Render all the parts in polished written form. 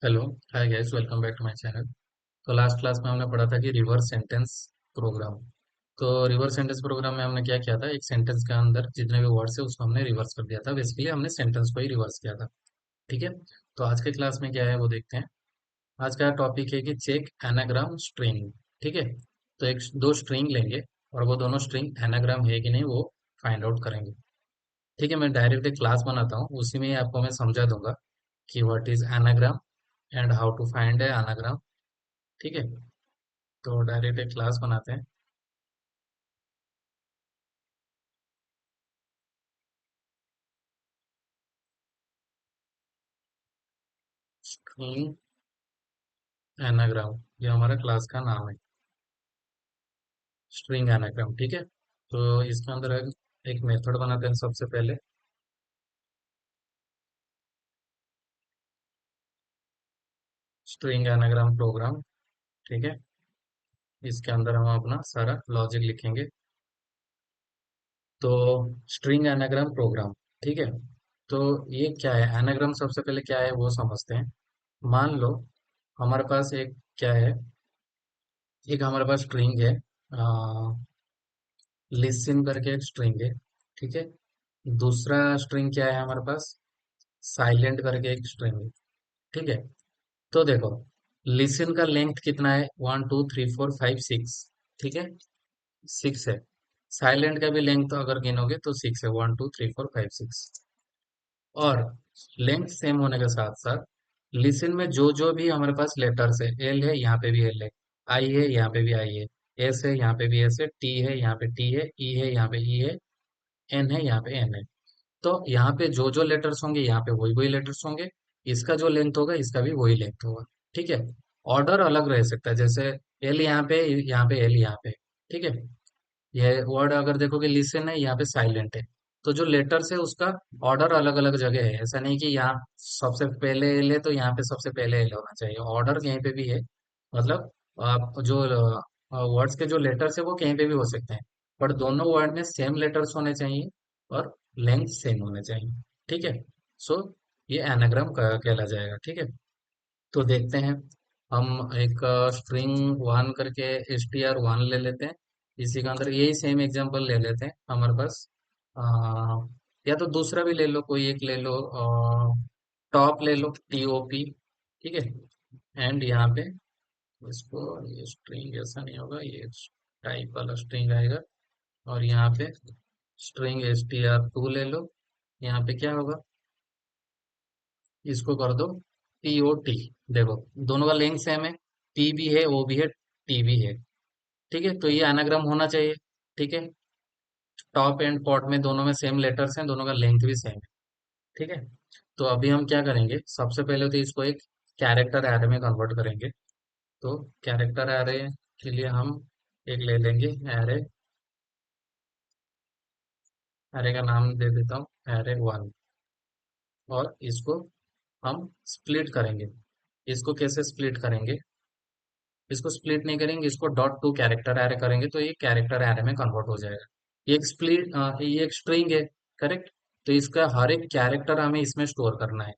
Hello. Hi guys, welcome back to my channel. तो last class में हमने पढ़ा था कि रिवर्स सेंटेंस प्रोग्राम। तो रिवर्स सेंटेंस प्रोग्राम में हमने क्या किया था, एक सेंटेंस के अंदर जितने भी वर्ड्स है उसको हमने रिवर्स कर दिया था। बेसिकली हमने सेंटेंस को ही रिवर्स किया था। ठीक है। तो आज के क्लास में क्या है वो देखते हैं। आज का टॉपिक है कि चेक एनाग्राम स्ट्रिंग। ठीक है। तो एक दो स्ट्रिंग लेंगे और वो दोनों स्ट्रिंग एनाग्राम है कि नहीं वो फाइंड आउट करेंगे। ठीक है। मैं डायरेक्ट एक क्लास बनाता हूँ, उसी में ही आपको मैं समझा दूंगा कि what is anagram and how to find a anagram. ठीक है। तो डायरेक्ट एक क्लास बनाते हैं। स्ट्रिंग एनाग्राम, ये हमारा क्लास का नाम है। String anagram. ठीक है। तो इसके अंदर एक मेथड बनाते हैं सबसे पहले। String anagram program. ठीक है। इसके अंदर हम अपना सारा लॉजिक लिखेंगे। तो स्ट्रिंग एनाग्राम प्रोग्राम। ठीक है। तो ये क्या है एनाग्राम, सबसे पहले क्या है वो समझते हैं। मान लो हमारे पास एक क्या है, एक हमारे पास स्ट्रिंग है, लिसन करके एक स्ट्रिंग है। ठीक है। दूसरा स्ट्रिंग क्या है हमारे पास, साइलेंट करके एक स्ट्रिंग है। ठीक है। तो देखो, लिसन का लेंथ कितना है, 1 2 3 4 5 6। ठीक है, 6 है। साइलेंट का भी लेंथ अगर गिनोगे तो 6 है, 1 2 3 4 5 6। और लेंथ सेम होने के साथ साथ लिसन में जो जो भी हमारे पास लेटर्स है, एल है यहाँ पे भी एल है, आई है यहाँ पे भी आई है, एस है यहाँ पे भी एस है, टी है यहाँ पे टी है, ई है यहाँ पे ई है, एन है यहाँ पे एन है। तो यहाँ पे जो जो लेटर्स होंगे यहाँ पे वही वही लेटर्स होंगे। इसका जो लेंथ होगा इसका भी वही लेंथ होगा। ठीक है। ऑर्डर अलग रह सकता है, जैसे एल यहाँ पे एल यहाँ पे। ठीक है। ये वर्ड अगर देखोगे लिसन है यहाँ पे साइलेंट है। तो जो लेटर्स है उसका ऑर्डर अलग अलग जगह है, ऐसा नहीं कि यहाँ सबसे पहले एल है तो यहाँ पे सबसे पहले एल होना चाहिए। ऑर्डर यहीं पे भी है। मतलब आप जो वर्ड्स के जो लेटर्स है वो कहीं पे भी हो सकते हैं, बट दोनों वर्ड में सेम लेटर्स होने चाहिए और लेंथ सेम होने चाहिए। ठीक है। सो ये एनाग्राम कहला जाएगा। ठीक है। तो देखते हैं, हम एक स्ट्रिंग वन करके str1 ले लेते हैं। इसी के अंदर यही सेम एग्जांपल ले लेते हैं हमारे पास। अ, या तो दूसरा भी ले लो, कोई एक ले लो, टॉप ले लो, TOP। ठीक है। एंड यहाँ पे इसको, ये स्ट्रिंग ऐसा नहीं होगा, ये टाइप वाला स्ट्रिंग आएगा। और यहाँ पे स्ट्रिंग str2 ले लो। यहाँ पे क्या होगा, इसको कर दो TOT। देखो, दोनों का लेंथ सेम है, T भी है, O भी है, T भी है। ठीक है। तो ये एनाग्राम होना चाहिए। ठीक है। टॉप एंड पॉट में दोनों में सेम लेटर्स हैं, दोनों का लेंथ भी सेम है। ठीक है। तो अभी हम क्या करेंगे, सबसे पहले तो इसको एक कैरेक्टर एरे में कन्वर्ट करेंगे। तो कैरेक्टर एरे के लिए हम एक ले लेंगे एरे। एरे का नाम दे देता हूँ array1। और इसको हम स्प्लिट करेंगे। इसको कैसे स्प्लिट करेंगे, इसको स्प्लिट नहीं करेंगे, इसको .to कैरेक्टर एरे करेंगे तो ये कैरेक्टर एरे में कन्वर्ट हो जाएगा। ये एक स्प्लिट, ये एक स्ट्रिंग है। करेक्ट। तो इसका हर एक कैरेक्टर हमें इसमें स्टोर करना है।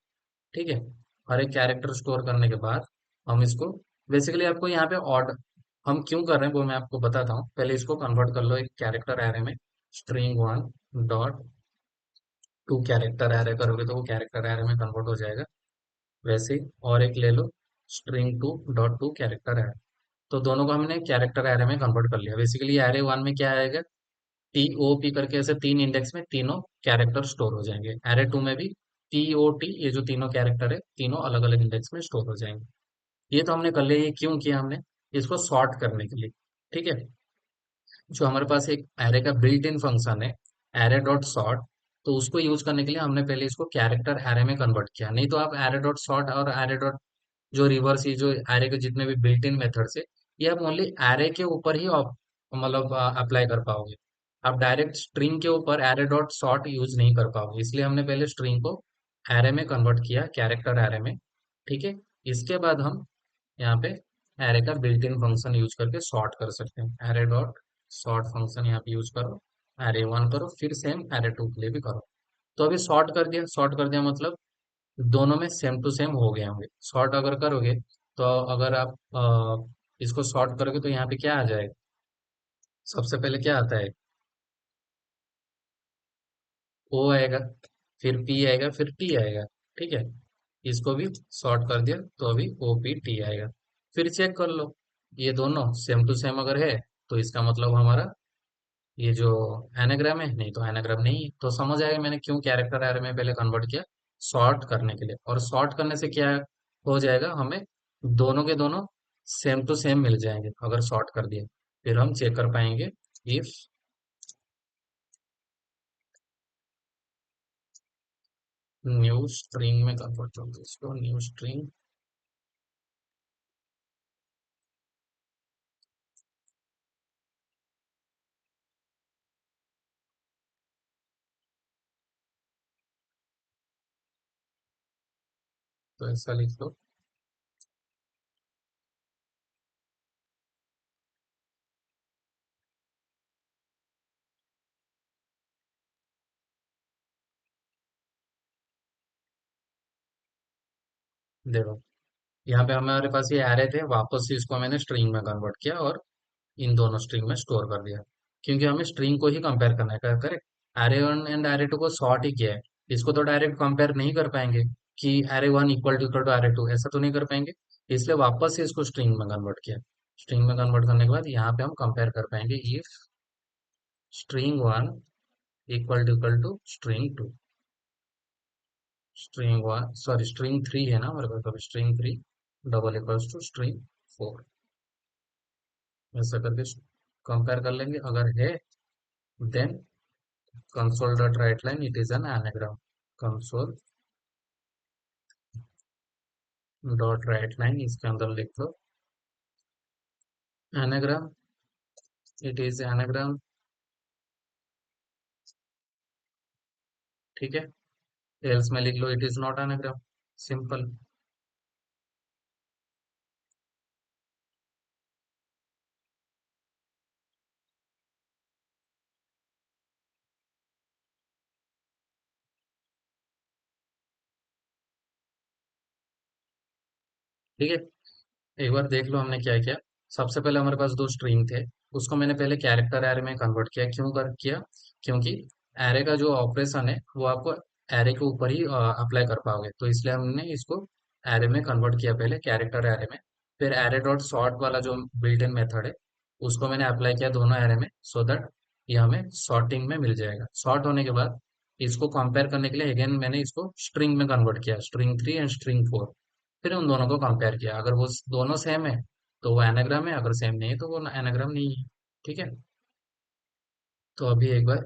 ठीक है। हर एक कैरेक्टर स्टोर करने के बाद हम इसको, बेसिकली आपको यहाँ पे ऑर्डर हम क्यों कर रहे हैं वो मैं आपको बताता हूँ। पहले इसको कन्वर्ट कर लो एक कैरेक्टर एरे में। string1 .to कैरेक्टर एरे करोगे तो वो कैरेक्टर एरे में कन्वर्ट हो जाएगा। वैसे ही और एक ले लो, string2 कैरेक्टर एरे। तो दोनों को हमने कैरेक्टर एरे में कन्वर्ट कर लिया। बेसिकली एरे वन में क्या आएगा, TOP करके ऐसे तीन इंडेक्स में तीनों कैरेक्टर स्टोर हो जाएंगे। एरे टू में भी TOT, ये जो तीनों कैरेक्टर है तीनों अलग अलग इंडेक्स में स्टोर हो जाएंगे। ये तो हमने कर लिया। ये क्यों किया हमने, इसको सॉर्ट करने के लिए। ठीक है। जो हमारे पास एक एरे का बिल्ट इन फंक्शन है, एरे डॉट सॉर्ट, तो उसको यूज करने के लिए हमने पहले इसको कैरेक्टर एरे में कन्वर्ट किया। नहीं तो आप एरे डॉट सॉर्ट और एरे डॉट जो रिवर्स, ये जो एरे के जितने भी बिल्ट इन मेथड्स है, ये आप ओनली एरे के ऊपर ही मतलब अप्लाई कर पाओगे। आप डायरेक्ट स्ट्रिंग के ऊपर एरे डॉट सॉर्ट यूज नहीं कर पाओगे, इसलिए हमने पहले स्ट्रिंग को एरे में कन्वर्ट किया, कैरेक्टर एरे में। ठीक है। इसके बाद हम यहाँ पे एरे का बिल्ट इन फंक्शन यूज करके सॉर्ट कर सकते हैं। एरे डॉट सॉर्ट फंक्शन यहाँ पे यूज करो, एरे वन करो, फिर सेम एरे टू के लिए भी करो। तो अभी सॉर्ट कर दिया, सॉर्ट कर दिया मतलब दोनों में सेम टू सेम हो गए होंगे। सॉर्ट अगर करोगे तो अगर आप इसको सॉर्ट करोगे तो यहाँ पे क्या आ जाएगा? सबसे पहले क्या आता है? ओ आएगा, फिर पी आएगा, फिर टी आएगा। ठीक है, इसको भी सॉर्ट कर दिया तो अभी ओ पी टी आएगा। फिर चेक कर लो, ये दोनों सेम टू सेम अगर है तो इसका मतलब हमारा ये जो एनाग्राम है, नहीं तो एनाग्राम नहीं है। तो समझ आएगा मैंने क्यों कैरेक्टर एरे में पहले कन्वर्ट किया, सॉर्ट करने के लिए। और सॉर्ट करने से क्या हो जाएगा, हमें दोनों के दोनों सेम टू सेम मिल जाएंगे अगर सॉर्ट कर दिए। फिर हम चेक कर पाएंगे इफ न्यू स्ट्रिंग में कन्वर्ट होंगे। इसको न्यू स्ट्रिंग, तो ऐसा लिख लो। देखो, यहाँ पे हमारे पास ये एरे थे, वापस से इसको मैंने स्ट्रिंग में कन्वर्ट किया और इन दोनों स्ट्रिंग में स्टोर कर दिया, क्योंकि हमें स्ट्रिंग को ही कंपेयर करना है। Correct, array one and array two को सॉर्ट ही किया है, इसको तो डायरेक्ट कंपेयर नहीं कर पाएंगे कि array one equal to array two, ऐसा तो नहीं कर पाएंगे। इसलिए वापस से इसको स्ट्रिंग में कन्वर्ट किया। स्ट्रिंग में कन्वर्ट करने के बाद यहाँ पे हम कंपेयर कर पाएंगे if string one equal to string two, string one sorry string three है ना हमारे पास, string three double equals to string four. ऐसा करके कंपेयर कर लेंगे, अगर है then console dot write line it is an anagram. Console dot write line, इसके अंदर लिख लो एनाग्राम, इट इज एनाग्राम। ठीक है, एल्स में लिख लो it is not anagram. Simple. ठीक है, एक बार देख लो हमने क्या किया। सबसे पहले हमारे पास दो स्ट्रिंग थे, उसको मैंने पहले कैरेक्टर एरे में कन्वर्ट किया। क्यों कर किया? क्योंकि एरे का जो ऑपरेशन है वो आपको एरे के ऊपर ही अप्लाई कर पाओगे, तो इसलिए हमने इसको एरे में कन्वर्ट किया पहले, कैरेक्टर एरे में। फिर एरे डॉट सॉर्ट वाला जो बिल्ट इन मेथड है उसको मैंने अप्लाई किया दोनों एरे में, सो दैट ये हमें सॉर्टिंग में मिल जाएगा। सॉर्ट होने के बाद इसको कंपेयर करने के लिए अगेन मैंने इसको स्ट्रिंग में कन्वर्ट किया, string three and string four. फिर उन दोनों को कंपेयर किया, अगर वो दोनों सेम है तो वो एनाग्राम है, अगर सेम नहीं है तो वो एनाग्राम नहीं है। ठीक है, तो अभी एक बार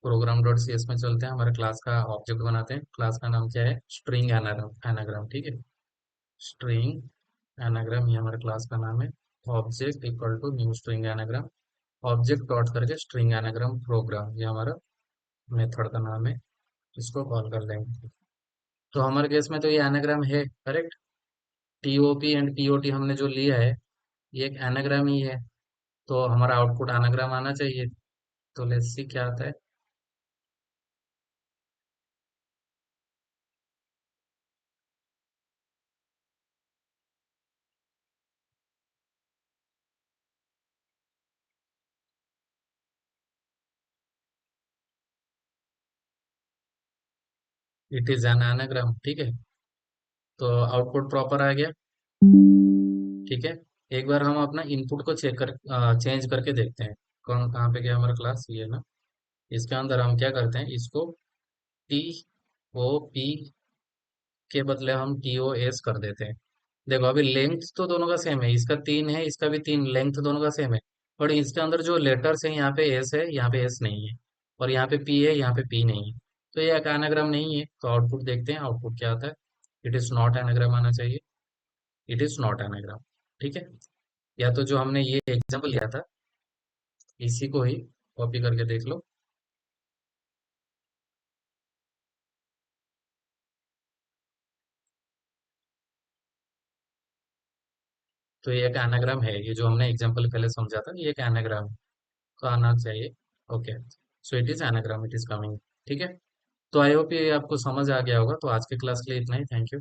प्रोग्राम डॉट सी एस में चलते हैं, हमारे क्लास का ऑब्जेक्ट बनाते हैं। क्लास का नाम क्या है? String anagram. एनाग्राम, ठीक है, स्ट्रिंग एनाग्राम ये हमारे क्लास का नाम है। Object equal to new string anagram, object dot करके स्ट्रिंग एनाग्राम प्रोग्राम, ये हमारा मेथड का नाम है। इसको कॉल कर लेंगे। तो हमारे केस में तो ये एनाग्राम है, करेक्ट। टीओपी एंड पीओटी हमने जो लिया है ये एक एनाग्राम ही है, तो हमारा आउटपुट एनाग्राम आना चाहिए। तो लेट्स सी क्या आता है। इट इज एन एनाग्राम, ठीक है, तो आउटपुट प्रॉपर आ गया। ठीक है, एक बार हम अपना इनपुट को चेक कर चेंज करके देखते हैं। कौन कहाँ पे गया हमारा क्लास, ये ना। इसके अंदर हम क्या करते हैं, इसको टी ओ पी के बदले हम टी ओ एस कर देते हैं। देखो अभी लेंथ तो दोनों का सेम है, इसका तीन है, इसका भी तीन, लेंथ दोनों का सेम है। बट इसके अंदर जो लेटर्स है, यहाँ पे एस है, यहाँ पे एस नहीं है, और यहाँ पे पी है, यहाँ पे पी नहीं है। तो ये एक एनाग्राम नहीं है। तो आउटपुट देखते हैं, आउटपुट क्या आता है। इट इज नॉट एनाग्राम आना चाहिए। It is not anagram. ठीक है, या तो जो हमने ये एग्जाम्पल लिया था इसी को ही कॉपी करके देख लो। तो ये एक एनाग्राम है, ये जो हमने एग्जाम्पल पहले समझा था ये एक एनाग्राम तो आना चाहिए। Okay, so it is anagram, it is coming. ठीक है, तो आई होप ये आपको समझ आ गया होगा। तो आज के क्लास के लिए इतना ही। Thank you.